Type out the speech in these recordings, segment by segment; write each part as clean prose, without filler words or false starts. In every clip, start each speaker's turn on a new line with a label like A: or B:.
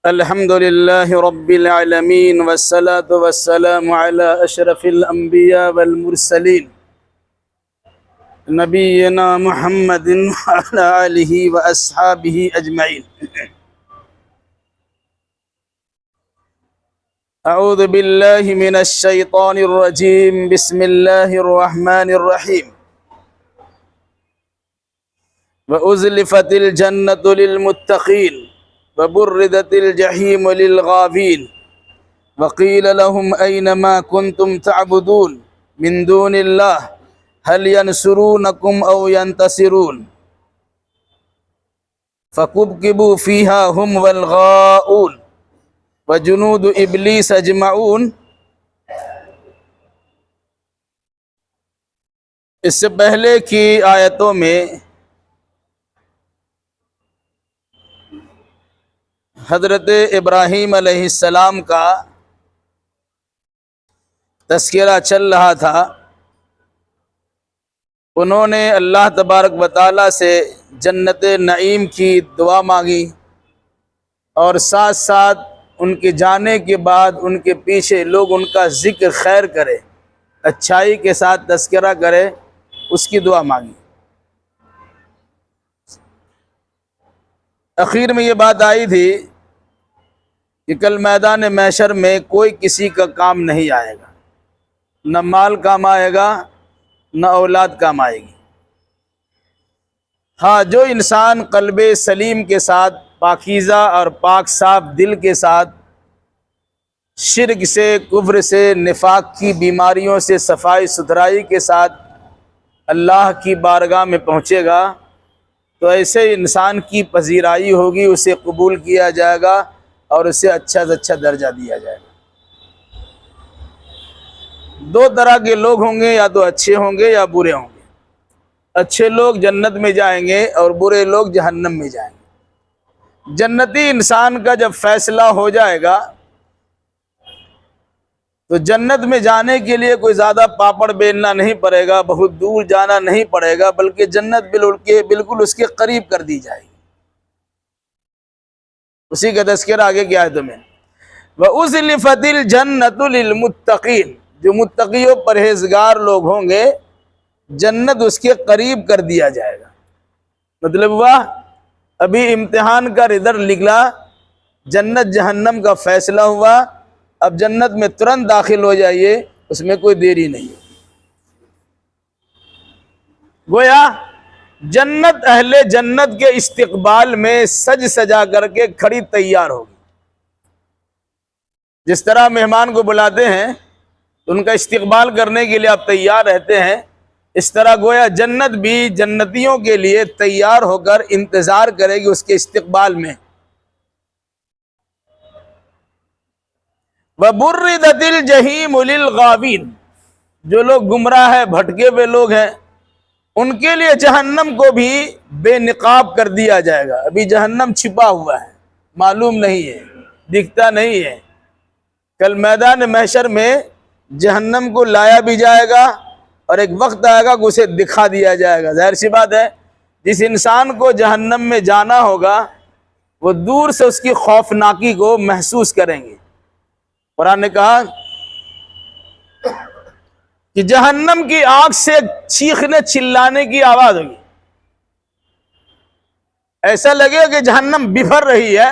A: الحمد لله رب العالمين والصلاة والسلام على أشرف الأنبياء والمرسلين نبينا محمد وعلى آله وأصحابه أجمعين. أعوذ بالله من الشيطان الرجيم. بسم الله الرحمن الرحيم. وأزلفت الجنة للمتقين وبردت الجحيم للغاوين وقيل لهم أين ما كنتم تعبدون من دون الله هل ينصرونكم أو ينتصرون فكبكبوا فيها هم والغاؤون وجنود إبليس أجمعون. اس سے پہلے کی آیتوں میں حضرت ابراہیم علیہ السلام کا تذکرہ چل رہا تھا. انہوں نے اللہ تبارک و تعالیٰ سے جنت نعیم کی دعا مانگی اور ساتھ ساتھ ان کے جانے کے بعد ان کے پیچھے لوگ ان کا ذکر خیر کرے، اچھائی کے ساتھ تذکرہ کرے، اس کی دعا مانگی. اخیر میں یہ بات آئی تھی کہ کل میدان محشر میں کوئی کسی کا کام نہیں آئے گا، نہ مال کام آئے گا نہ اولاد کام آئے گی. ہاں، جو انسان قلب سلیم کے ساتھ، پاکیزہ اور پاک صاف دل کے ساتھ شرک سے، کفر سے، نفاق کی بیماریوں سے صفائی ستھرائی کے ساتھ اللہ کی بارگاہ میں پہنچے گا تو ایسے انسان کی پذیرائی ہوگی، اسے قبول کیا جائے گا اور اسے اچھا سے اچھا درجہ دیا جائے گا. دو طرح کے لوگ ہوں گے، یا تو اچھے ہوں گے یا برے ہوں گے. اچھے لوگ جنت میں جائیں گے اور برے لوگ جہنم میں جائیں گے. جنتی انسان کا جب فیصلہ ہو جائے گا تو جنت میں جانے کے لیے کوئی زیادہ پاپڑ بیلنا نہیں پڑے گا، بہت دور جانا نہیں پڑے گا، بلکہ جنت بالکل اس کے قریب کر دی جائے گی. اسی کا تذکرہ آگے کیا ہے تمہیں. وَأُزْلِفَتِ الْجَنَّةُ لِلْمُتَّقِينَ. جو متقی و پرہیزگار لوگ ہوں گے جنت اس کے قریب کر دیا جائے گا. مطلب ہوا ابھی امتحان کا رزلٹ نکلا، جنت جہنم کا فیصلہ ہوا، اب جنت میں ترنت داخل ہو جائیے، اس میں کوئی دیری نہیں. گویا جنت اہل جنت کے استقبال میں سج سجا کر کے کھڑی تیار ہوگی. جس طرح مہمان کو بلاتے ہیں تو ان کا استقبال کرنے کے لیے آپ تیار رہتے ہیں، اس طرح گویا جنت بھی جنتیوں کے لیے تیار ہو کر انتظار کرے گی اس کے استقبال میں. وَبُرِّدَتِ الْجَحِيمُ لِلْغَاوِينَ. جو لوگ گمراہ ہیں، بھٹکے ہوئے لوگ ہیں، ان کے لیے جہنم کو بھی بے نقاب کر دیا جائے گا. ابھی جہنم چھپا ہوا ہے، معلوم نہیں ہے، دکھتا نہیں ہے. کل میدان محشر میں جہنم کو لایا بھی جائے گا اور ایک وقت آئے گا کہ اسے دکھا دیا جائے گا. ظاہر سی بات ہے جس انسان کو جہنم میں جانا ہوگا وہ دور سے اس کی خوفناکی کو محسوس کریں گے. قرآن نے کہا کہ جہنم کی آگ سے چیخنے چلانے کی آواز ہوگی. ایسا لگے گا کہ جہنم بفر رہی ہے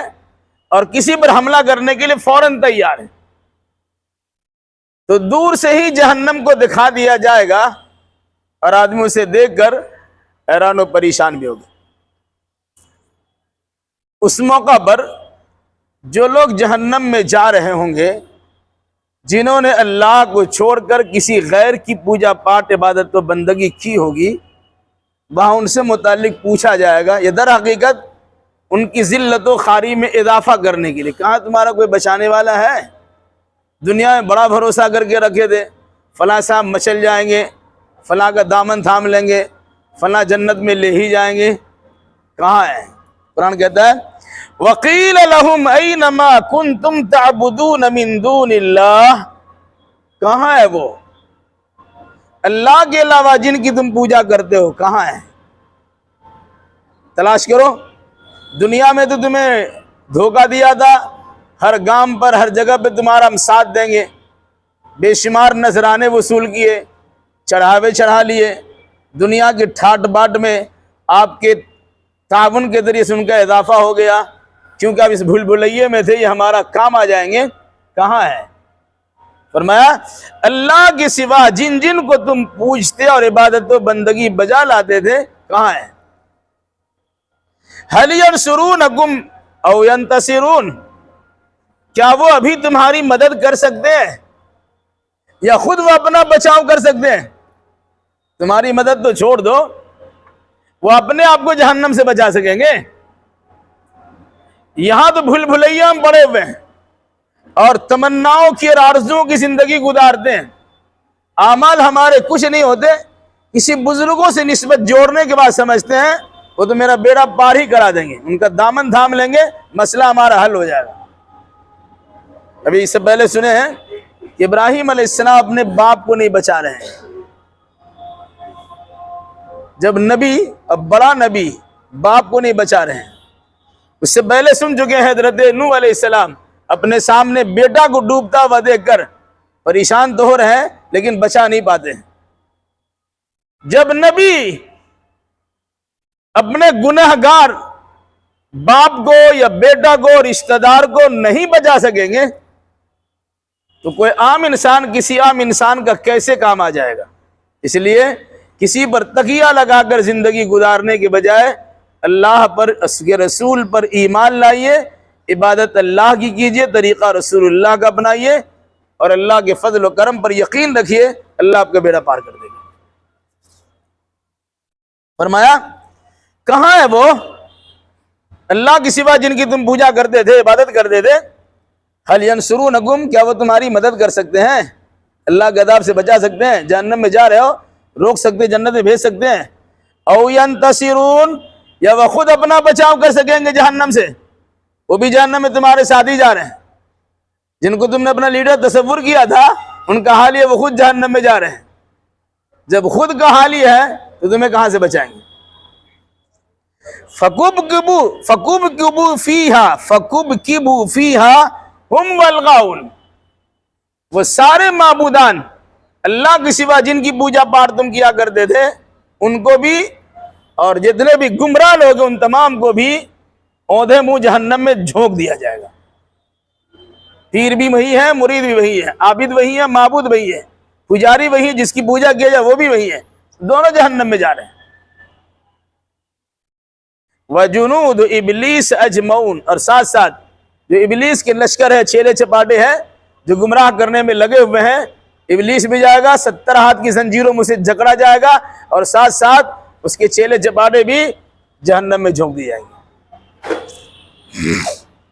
A: اور کسی پر حملہ کرنے کے لیے فوراً تیار ہے. تو دور سے ہی جہنم کو دکھا دیا جائے گا اور آدمی اسے دیکھ کر حیران و پریشان بھی ہوگا. اس موقع پر جو لوگ جہنم میں جا رہے ہوں گے، جنہوں نے اللہ کو چھوڑ کر کسی غیر کی پوجا پاٹ، عبادت و بندگی کی ہوگی، وہاں ان سے متعلق پوچھا جائے گا. یہ در حقیقت ان کی ذلت و خواری میں اضافہ کرنے کے لیے. کہاں تمہارا کوئی بچانے والا ہے؟ دنیا میں بڑا بھروسہ کر کے رکھے تھے، فلاں صاحب مچل جائیں گے، فلاں کا دامن تھام لیں گے، فلاں جنت میں لے ہی جائیں گے. کہاں ہے؟ قرآن کہتا ہے وَقِيلَ لَهُمْ أَيْنَ مَا كُنْتُمْ تَعْبُدُونَ مِن دُونِ اللَّهِ. کہاں ہے وہ اللہ کے علاوہ جن کی تم پوجا کرتے ہو؟ کہاں ہے؟ تلاش کرو. دنیا میں تو تمہیں دھوکہ دیا تھا، ہر گام پر ہر جگہ پہ تمہارا ہم ساتھ دیں گے، بے شمار نذرانے وصول کیے، چڑھاوے چڑھا لیے، دنیا کے ٹھاٹ باٹ میں آپ کے تعاون کے ذریعے سے ان کا اضافہ ہو گیا، کیونکہ آپ اس بھول بھلائیے میں تھے، یہ ہمارا کام آ جائیں گے، کہاں ہے؟ فرمایا اللہ کے سوا جن جن کو تم پوجتے اور عبادت و بندگی بجا لاتے تھے کہاں ہے؟ هل ينصرونکم او ينتصرون، کیا وہ ابھی تمہاری مدد کر سکتے ہیں یا خود وہ اپنا بچاؤ کر سکتے ہیں؟ تمہاری مدد تو چھوڑ دو، وہ اپنے آپ کو جہنم سے بچا سکیں گے؟ یہاں تو بھول بھلیا ہم پڑے ہوئے ہیں اور تمناؤں کی اور آرزوؤں کی زندگی گزارتے ہیں، اعمال ہمارے کچھ نہیں ہوتے، کسی بزرگوں سے نسبت جوڑنے کے بعد سمجھتے ہیں وہ تو میرا بیڑا پار ہی کرا دیں گے، ان کا دامن تھام لیں گے، مسئلہ ہمارا حل ہو جائے گا۔ ابھی اس سے پہلے سنے ہیں کہ ابراہیم علیہ السلام اپنے باپ کو نہیں بچا رہے ہیں، جب نبی، اب بڑا نبی، باپ کو نہیں بچا رہے ہیں۔ اس سے پہلے سن چکے ہیں حضرت نوح علیہ السلام اپنے سامنے بیٹا کو ڈوبتا ہوا دیکھ کر پریشان تو ہو رہے ہیں لیکن بچا نہیں پاتے ہیں۔ جب نبی اپنے گنہگار باپ کو یا بیٹا کو رشتہ دار کو نہیں بچا سکیں گے تو کوئی عام انسان کسی عام انسان کا کیسے کام آ جائے گا؟ اس لیے کسی پر تکیہ لگا کر زندگی گزارنے کے بجائے اللہ پر، اس کے رسول پر ایمان لائیے، عبادت اللہ کی کیجئے، طریقہ رسول اللہ کا اپنائیے اور اللہ کے فضل و کرم پر یقین رکھیے، اللہ آپ کا بیڑا پار کر دے گا۔ فرمایا کہاں ہے وہ اللہ کے سوا جن کی تم پوجا کرتے تھے، عبادت کرتے تھے؟ هل ينصرونکم، کیا وہ تمہاری مدد کر سکتے ہیں، اللہ کے عذاب سے بچا سکتے ہیں؟ جہنم میں جا رہے ہو، روک سکتے، جنت میں بھیج سکتے ہیں؟ او ينتصرون، یا وہ خود اپنا بچاؤ کر سکیں گے جہنم سے؟ وہ بھی جہنم میں تمہارے ساتھ ہی جا رہے ہیں، جن کو تم نے اپنا لیڈر تصور کیا تھا ان کا حال یہ وہ خود جہنم میں جا رہے ہیں۔ جب خود کا حال یہ ہے تو تمہیں کہاں سے بچائیں گے؟ فَكُبْكِبُوا فِيهَا ہم والغاؤن، وہ سارے معبودان اللہ کے سوا جن کی پوجا پاٹ تم کیا کرتے تھے ان کو بھی اور جتنے بھی گمراہ لوگ ان تمام کو بھی اوندھے منہ جہنم میں جھونک دیا جائے گا۔ پیر بھی وہی ہے، مرید بھی وہی ہے، عابد وہی ہے، معبود وہی ہے، پجاری وہی ہے، جس کی پوجا کیا جائے وہ بھی وہی ہے، دونوں جہنم میں جا رہے ہیں۔ وَجُنُودُ ابلیس اجمعون، اور ساتھ ساتھ جو ابلیس کے لشکر ہے، چھیلے چپاٹے ہیں جو گمراہ کرنے میں لگے ہوئے ہیں، ابلیس بھی جائے گا، 70 ہاتھ کی زنجیروں میں سے جکڑا جائے گا اور ساتھ ساتھ اس کے چھیلے چپاٹے بھی جہنم میں جھونک دی جائیں گے۔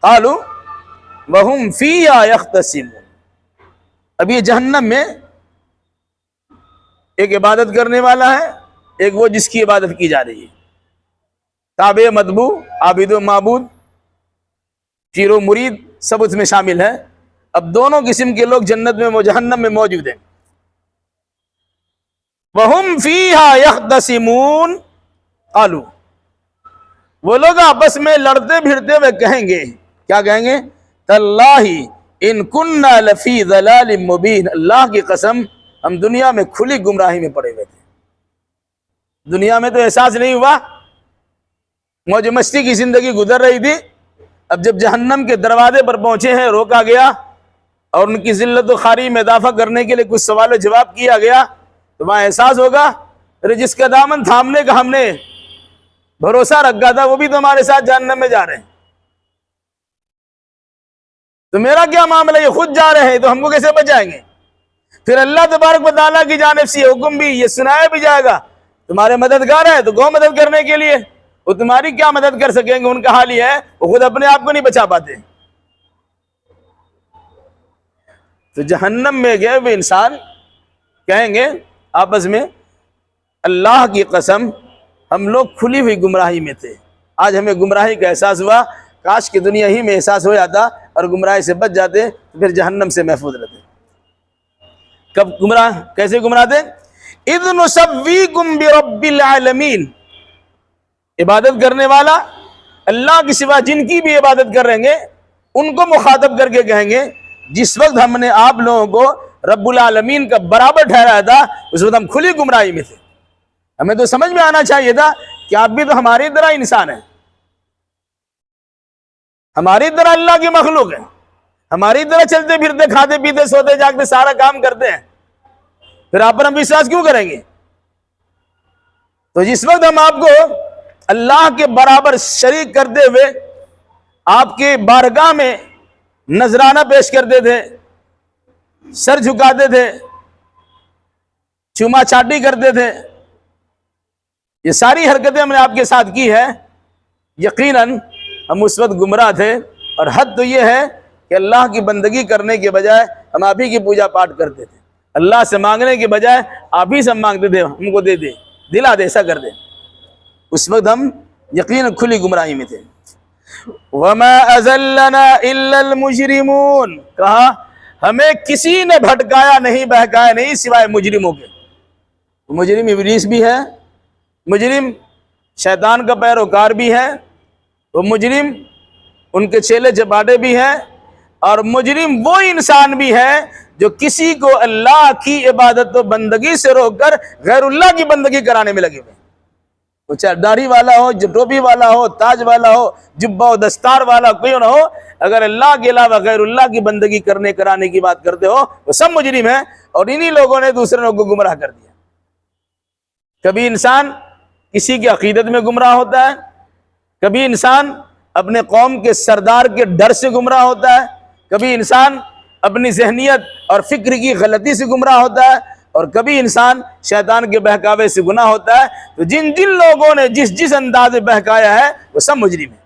A: قالوا وَهُمْ فِيهَا يَخْتَصِمُونَ، اب یہ جہنم میں ایک عبادت کرنے والا ہے، ایک وہ جس کی عبادت کی جا رہی ہے، تابع متبوع، عابد و معبود، پیر و مرید، سب اس میں شامل ہے۔ اب دونوں قسم کے لوگ جنت میں جہنم میں موجود ہیں۔ وَهُمْ فِيهَا يَخْتَصِمُونَ قالوا، وہ لوگ آپس میں لڑتے بھیڑتے ہوئے کہیں گے، کیا کہیں گے؟ تَاللَّهِ إِن كُنَّا لَفِي ضَلَالٍ مُبِينٍ، اللہ کی قسم ہم دنیا میں کھلی گمراہی میں پڑے ہوئے تھے، دنیا میں تو احساس نہیں ہوا، موج مستی کی زندگی گزر رہی تھی، اب جب جہنم کے دروازے پر پہنچے ہیں، روکا گیا اور ان کی ذلت و خواری میں اضافہ کرنے کے لیے کچھ سوال و جواب کیا گیا تو وہاں احساس ہوگا ارے جس کا دامن تھامنے کا ہم نے بھروسہ رکھا تھا وہ بھی تو ہمارے ساتھ جہنم میں جا رہے ہیں، تو میرا کیا معاملہ، یہ خود جا رہے ہیں تو ہم کو کیسے بچائیں گے؟ پھر اللہ تبارک و تعالیٰ کی جانب سے حکم بھی، یہ سنایا بھی جائے گا تمہارے مددگار ہیں تو گو مدد کرنے کے لیے، وہ تمہاری کیا مدد کر سکیں گے؟ ان کا حال یہ ہے وہ خود اپنے آپ کو نہیں بچا پاتے۔ تو جہنم میں گئے ہوئے انسان کہیں گے آپس میں، اللہ کی قسم ہم لوگ کھلی ہوئی گمراہی میں تھے، آج ہمیں گمراہی کا احساس ہوا، کاش کی دنیا ہی میں احساس ہو جاتا اور گمراہی سے بچ جاتے تو پھر جہنم سے محفوظ رہتے۔ کب گمراہ، کیسے گمراہ تھے؟ اذ نسویکم برب العالمین، عبادت کرنے والا اللہ کے سوا جن کی بھی عبادت کر رہیں گے ان کو مخاطب کر کے کہیں گے جس وقت ہم نے آپ لوگوں کو رب العالمین کا برابر ٹھہرایا تھا اس وقت ہم کھلی گمراہی میں تھے. ہمیں تو سمجھ میں آنا چاہیے تھا کہ آپ بھی تو ہماری طرح انسان ہیں, ہماری طرح اللہ کی مخلوق ہے, ہماری طرح چلتے پھرتے کھاتے پیتے سوتے جاگتے سارا کام کرتے ہیں, پھر آپ پر ہم وشواس کیوں کریں گے؟ تو جس وقت ہم آپ کو اللہ کے برابر شریک کرتے ہوئے آپ کے بارگاہ میں نذرانہ پیش کرتے تھے, سر جھکاتے تھے, چوما چاٹی کرتے تھے, یہ ساری حرکتیں ہم نے آپ کے ساتھ کی ہے, یقیناً ہم اس وقت گمراہ تھے. اور حد تو یہ ہے کہ اللہ کی بندگی کرنے کے بجائے ہم آپ ہی کی پوجا پاٹ کرتے تھے, اللہ سے مانگنے کے بجائے آپ ہی سے مانگتے تھے ہم کو دے دے, دلا دے, ایسا کر دے. اس وقت ہم یقیناً کھلی گمراہی میں تھے. وَمَا أَذَلَّنَا إِلَّا الْمُجْرِمُونَ, کہا ہمیں کسی نے بھٹکایا نہیں بہکایا نہیں سوائے مجرموں کے. مجرم ابلیس بھی ہے, مجرم شیطان کا پیروکار بھی ہے, وہ مجرم ان کے چیلے چپاٹے بھی ہیں, اور مجرم وہ انسان بھی ہے جو کسی کو اللہ کی عبادت و بندگی سے روک کر غیر اللہ کی بندگی کرانے میں لگے ہوئے. وہ چاہے داڑھی والا ہو, ٹوپی والا ہو, تاج والا ہو, جبہ و دستار والا کوئی نہ ہو, اگر اللہ کے علاوہ غیر اللہ کی بندگی کرنے کرانے کی بات کرتے ہو وہ سب مجرم ہیں. اور انہی لوگوں نے دوسرے لوگوں کو گمراہ کر دیا. کبھی انسان کسی کی عقیدت میں گمراہ ہوتا ہے, کبھی انسان اپنے قوم کے سردار کے ڈر سے گمراہ ہوتا ہے, کبھی انسان اپنی ذہنیت اور فکر کی غلطی سے گمراہ ہوتا ہے, اور کبھی انسان شیطان کے بہکاوے سے گناہ ہوتا ہے. تو جن جن لوگوں نے جس انداز میں بہکایا ہے وہ سب مجرم ہیں.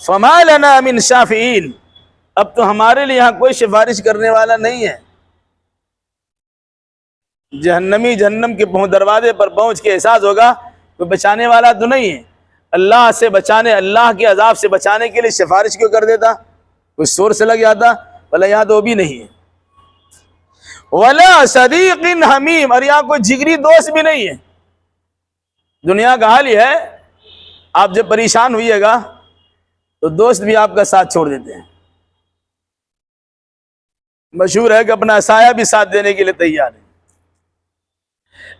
A: فَمَا لَنَا مِن شَافِعِينَ, اب تو ہمارے لیے یہاں کوئی سفارش کرنے والا نہیں ہے. جہنمی جہنم کے دروازے پر پہنچ کے احساس ہوگا کوئی بچانے والا تو نہیں ہے. اللہ سے بچانے, اللہ کے عذاب سے بچانے کے لیے سفارش کیوں کر دیتا, کوئی سور سے لگ جاتا, بھلا یہاں تو وہ بھی نہیں ہے. وَلَا صَدِيقٍ حَمِيمٍ, اور یہاں کوئی جگری دوست بھی نہیں ہے. دنیا کا حال یہ ہے, آپ جب پریشان ہوئیے گا تو دوست بھی آپ کا ساتھ چھوڑ دیتے ہیں. مشہور ہے کہ اپنا سایہ بھی ساتھ دینے کے لیے تیار ہے.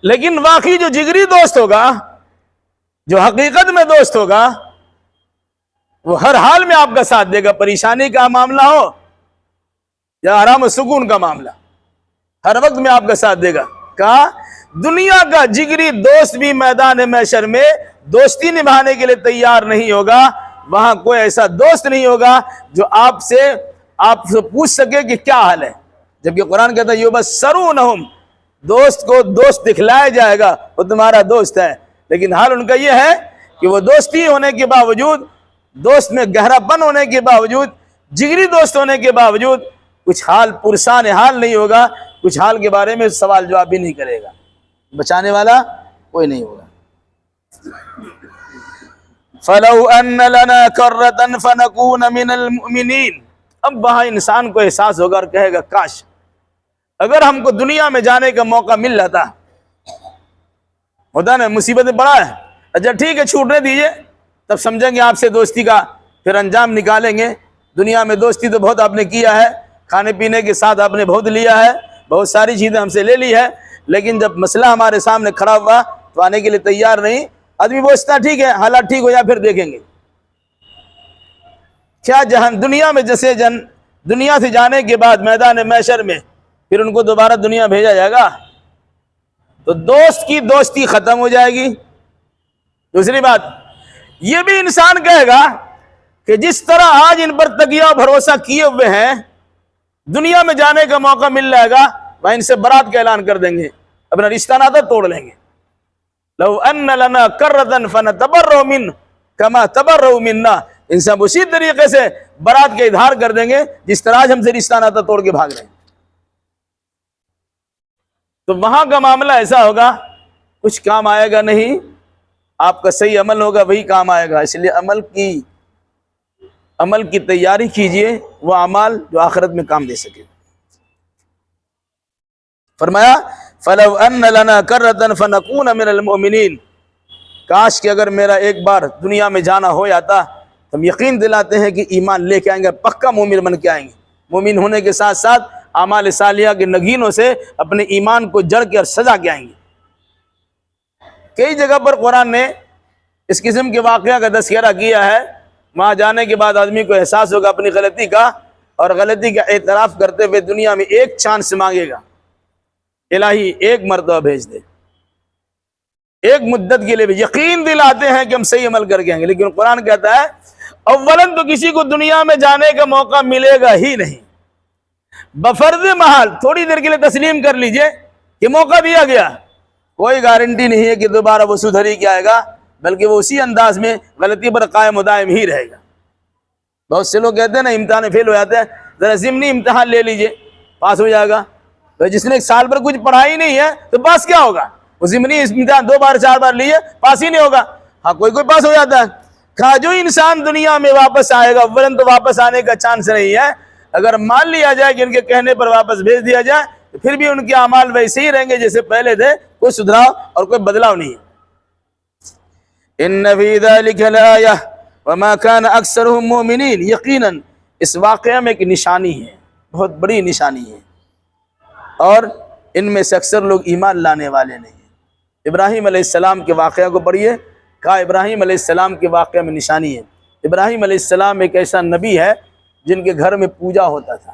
A: لیکن واقعی جو جگری دوست ہوگا, جو حقیقت میں دوست ہوگا, وہ ہر حال میں آپ کا ساتھ دے گا. پریشانی کا معاملہ ہو یا آرام و سکون کا معاملہ, ہر وقت میں آپ کا ساتھ دے گا. کہا دنیا کا جگری دوست بھی میدان محشر میں دوستی نبھانے کے لیے تیار نہیں ہوگا. وہاں کوئی ایسا دوست نہیں ہوگا جو آپ سے پوچھ سکے کہ کیا حال ہے. جبکہ قرآن کہتا ہے یبصرونہم, دوست کو دوست دکھلایا جائے گا وہ تمہارا دوست ہے. لیکن حال ان کا یہ ہے کہ وہ دوستی ہونے کے باوجود, دوست میں گہرا پن ہونے کے باوجود, جگری دوست ہونے کے باوجود کچھ حال پرسان حال نہیں ہوگا, کچھ حال کے بارے میں سوال جواب بھی نہیں کرے گا. بچانے والا کوئی نہیں ہوگا. فَلَوْ أَنَّ لَنَا كَرَّةً فَنَكُونَ مِنَ الْمُؤْمِنِينَ, اب وہاں انسان کو احساس ہوگا اور کہے گا کاش اگر ہم کو دنیا میں جانے کا موقع مل جاتا. ہوتا نا مصیبت بڑا ہے, اچھا ٹھیک ہے چھوٹنے دیجئے, تب سمجھیں گے آپ سے دوستی کا پھر انجام نکالیں گے. دنیا میں دوستی تو بہت آپ نے کیا ہے, کھانے پینے کے ساتھ آپ نے بہت لیا ہے, بہت ساری چیزیں ہم سے لے لی ہے, لیکن جب مسئلہ ہمارے سامنے کھڑا ہوا تو آنے کے لیے تیار نہیں. آدمی پوچھتا ٹھیک ہے حالات ٹھیک ہو جائے پھر دیکھیں گے. کیا دنیا میں جیسے دنیا سے جانے کے بعد میدان محشر میں پھر ان کو دوبارہ دنیا بھیجا جائے گا تو دوست کی دوستی ختم ہو جائے گی. دوسری بات یہ بھی انسان کہے گا کہ جس طرح آج ان پر تکیہ اور بھروسہ کیے ہوئے ہیں, دنیا میں جانے کا موقع مل جائے گا وہ ان سے برات کا اعلان کر دیں گے, اپنا رشتہ ناطہ توڑ لیں گے. لو ان لنا کرۃ فنتبرؤ من کما تبرؤوا منا, ان سب اسی طریقے سے برات کا اظہار کر دیں گے جس طرح آج ہم سے رشتہ ناطہ توڑ کے بھاگ رہے ہیں. تو وہاں کا معاملہ ایسا ہوگا کچھ کام آئے گا نہیں, آپ کا صحیح عمل ہوگا وہی کام آئے گا. اس لیے عمل کی تیاری کیجئے, وہ اعمال جو آخرت میں کام دے سکے. فرمایا فَلَوْ أَنَّ لَنَا كَرَّةً فَنَكُونَ مِنَ الْمُؤْمِنِينَ, کاش کہ اگر میرا ایک بار دنیا میں جانا ہو جاتا ہم یقین دلاتے ہیں کہ ایمان لے کے آئیں گے، پکا مومن بن کے آئیں گے۔ مومن ہونے کے ساتھ ساتھ اعمال صالحہ کے نگینوں سے اپنے ایمان کو جڑ کے اور سجا کے آئیں گے۔ کئی جگہ پر قرآن نے اس قسم کے واقعہ کا تذکرہ کیا ہے، وہاں جانے کے بعد آدمی کو احساس ہوگا اپنی غلطی کا، اور غلطی کا اعتراف کرتے ہوئے دنیا میں ایک چانس مانگے گا، الہی ایک مرتبہ بھیج دے، ایک مدت کے لیے بھی یقین دلاتے ہیں کہ ہم صحیح عمل کر کے آئیں گے۔ لیکن قرآن کہتا ہے اولاً تو کسی کو دنیا میں جانے کا موقع ملے گا ہی نہیں، بفرض محال تھوڑی دیر کے لیے تسلیم کر لیجئے کہ موقع دیا گیا، کوئی گارنٹی نہیں ہے کہ دوبارہ وہ سدھر ہی کے آئے گا، بلکہ وہ اسی انداز میں غلطی پر قائم و دائم ہی رہے گا۔ بہت سے لوگ کہتے ہیں نا امتحان فیل ہو جاتے ہیں، ذرا ضمنی امتحان لے لیجئے پاس ہو جائے گا۔ تو جس نے ایک سال پر کچھ پڑھا ہی نہیں ہے تو پاس کیا ہوگا؟ وہ ضمنی امتحان 2 بار 4 بار لیے پاس ہی نہیں ہوگا۔ ہاں کوئی پاس ہو جاتا ہے۔ کہا جو انسان دنیا میں واپس آئے گا اولن تو واپس آنے کا چانس نہیں ہے، اگر مان لیا جائے کہ ان کے کہنے پر واپس بھیج دیا جائے تو پھر بھی ان کے اعمال ویسے ہی رہیں گے جیسے پہلے تھے، کوئی سدھراؤ اور کوئی بدلاؤ نہیں ہے۔ ان فی ذلک لآیہ وما کان اکثرهم مؤمنین، یقیناً اس واقعہ میں ایک نشانی ہے، بہت بڑی نشانی ہے، اور ان میں سے اکثر لوگ ایمان لانے والے نہیں ہیں۔ ابراہیم علیہ السلام کے واقعہ کو پڑھیے، کہا ابراہیم علیہ السلام کے واقعہ میں نشانی ہے۔ ابراہیم علیہ السلام ایک ایسا نبی ہے جن کے گھر میں پوجا ہوتا تھا،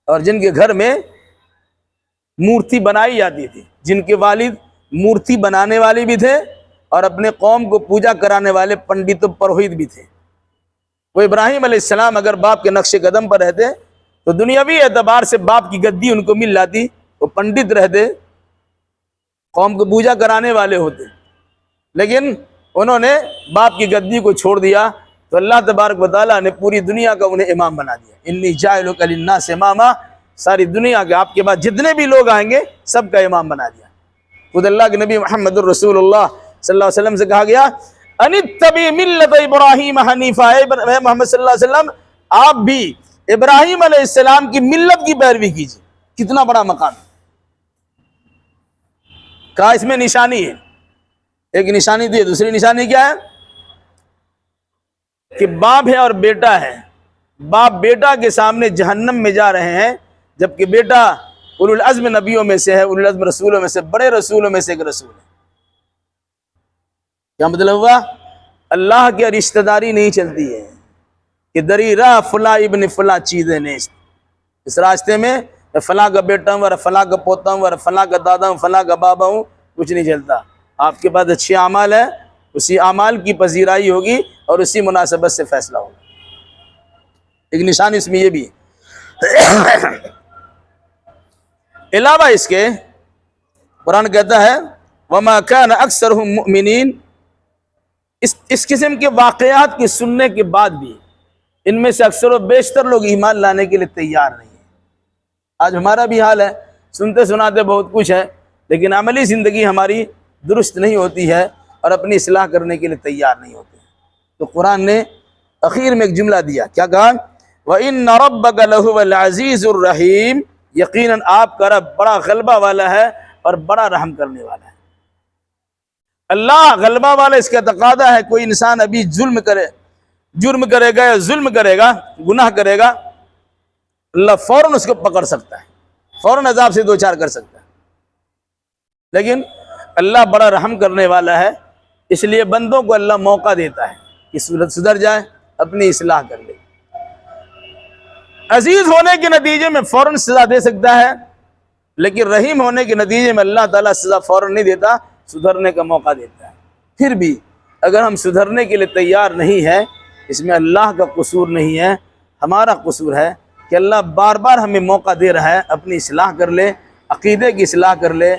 A: اور جن کے گھر میں مورتی بنائی جاتی تھی، جن کے والد مورتی بنانے والے بھی تھے اور اپنے قوم کو پوجا کرانے والے پنڈت و پروہت بھی تھے۔ وہ ابراہیم علیہ السلام اگر باپ کے نقش قدم پر رہتے تو دنیاوی اعتبار سے باپ کی گدی ان کو مل جاتی، وہ پنڈت رہتے، قوم کو پوجا کرانے والے ہوتے، لیکن انہوں نے باپ کی گدی کو چھوڑ دیا تو اللہ تبارک و تعالیٰ نے پوری دنیا کا انہیں امام بنا دیا۔ انی جاعلک للناس اماما، ساری دنیا کے آپ کے بعد جتنے بھی لوگ آئیں گے سب کا امام بنا دیا۔ خود اللہ کے نبی محمد الرسول اللہ صلی اللہ علیہ وسلم سے کہا گیا ان اتبع ملت ابراہیم حنیفا، اے محمد صلی اللہ علیہ وسلم آپ بھی ابراہیم علیہ السلام کی ملت کی پیروی کیجیے۔ کتنا بڑا مقام ہے۔ کہا اس میں نشانی ہے، ایک نشانی دی، دوسری نشانی کیا ہے کہ باپ ہے اور بیٹا ہے، باپ بیٹا کے سامنے جہنم میں جا رہے ہیں، جبکہ بیٹا اولو العزم نبیوں میں سے ہے، اولو العزم رسولوں میں سے، بڑے رسولوں میں سے ایک رسول ہے۔ کیا مطلب ہوا؟ اللہ کی رشتہ داری نہیں چلتی ہے کہ دری راہ فلاں ابن فلاں چیزیں نیست، اس راستے میں فلاں کا بیٹا ہوں اور فلاں کا پوتا ہوں اور فلاں کا دادا ہوں، فلاں کا بابا ہوں، کچھ نہیں چلتا۔ آپ کے پاس اچھے اعمال ہیں، اسی اعمال کی پذیرائی ہوگی اور اسی مناسبت سے فیصلہ ہوگا۔ ایک نشانی اس میں یہ بھی ہے۔ علاوہ اس کے قرآن کہتا ہے وَمَا كَانَ أَكْثَرُهُم مُؤْمِنِينَ، اس قسم کے واقعات کے سننے کے بعد بھی ان میں سے اکثر و بیشتر لوگ ایمان لانے کے لیے تیار نہیں ہیں۔ آج ہمارا بھی حال ہے، سنتے سناتے بہت کچھ ہے، لیکن عملی زندگی ہماری درست نہیں ہوتی ہے اور اپنی اصلاح کرنے کے لیے تیار نہیں ہوتے ہیں۔ تو قرآن نے اخیر میں ایک جملہ دیا، کیا کہا؟ وَإِنَّ رَبَّكَ لَهُوَ الْعَزِيزُ الرَّحِيمُ، یقیناً آپ کا رب بڑا غلبہ والا ہے اور بڑا رحم کرنے والا ہے۔ اللہ غلبہ والا، اس کا تقاضا ہے کوئی انسان ابھی جرم کرے گا یا ظلم کرے گا، گناہ کرے گا، اللہ فوراً اس کو پکڑ سکتا ہے، فوراً عذاب سے دوچار کر سکتا ہے، لیکن اللہ بڑا رحم کرنے والا ہے، اس لیے بندوں کو اللہ موقع دیتا ہے کہ سدھر جائے، اپنی اصلاح کر لے۔ عزیز ہونے کے نتیجے میں فوراً سزا دے سکتا ہے، لیکن رحیم ہونے کے نتیجے میں اللہ تعالیٰ سزا فوراً نہیں دیتا، سدھرنے کا موقع دیتا ہے۔ پھر بھی اگر ہم سدھرنے کے لیے تیار نہیں ہیں، اس میں اللہ کا قصور نہیں ہے، ہمارا قصور ہے کہ اللہ بار بار ہمیں موقع دے رہا ہے، اپنی اصلاح کر لے، عقیدے کی اصلاح کر لے،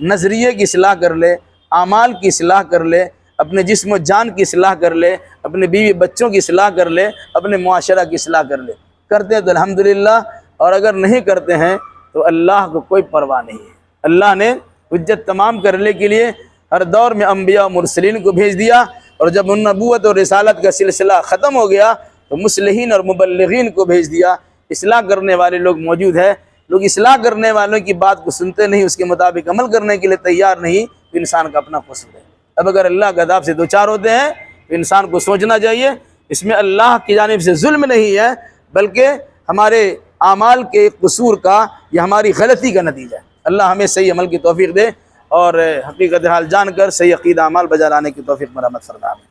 A: نظریے کی اصلاح کر لے، اعمال کی اصلاح کر لے، اپنے جسم و جان کی اصلاح کر لے، اپنے بیوی بچوں کی اصلاح کر لے، اپنے معاشرہ کی اصلاح کر لے۔ کرتے ہیں تو الحمدللہ، اور اگر نہیں کرتے ہیں تو اللہ کو کوئی پرواہ نہیں ہے۔ اللہ نے حجت تمام کرنے کے لیے ہر دور میں انبیاء و مرسلین کو بھیج دیا، اور جب ان نبوت اور رسالت کا سلسلہ ختم ہو گیا تو مصلحین اور مبلغین کو بھیج دیا۔ اصلاح کرنے والے لوگ موجود ہیں، لوگ اصلاح کرنے والوں کی بات کو سنتے نہیں، اس کے مطابق عمل کرنے کے لیے تیار نہیں، تو انسان کا اپنا قصور ہے۔ اب اگر اللہ کے عذاب سے دوچار ہوتے ہیں تو انسان کو سوچنا چاہیے اس میں اللہ کی جانب سے ظلم نہیں ہے، بلکہ ہمارے اعمال کے قصور کا یا ہماری غلطی کا نتیجہ ہے۔ اللہ ہمیں صحیح عمل کی توفیق دے اور حقیقت حال جان کر صحیح عقیدہ اعمال بجا لانے کی توفیق مرحمت فرمائے۔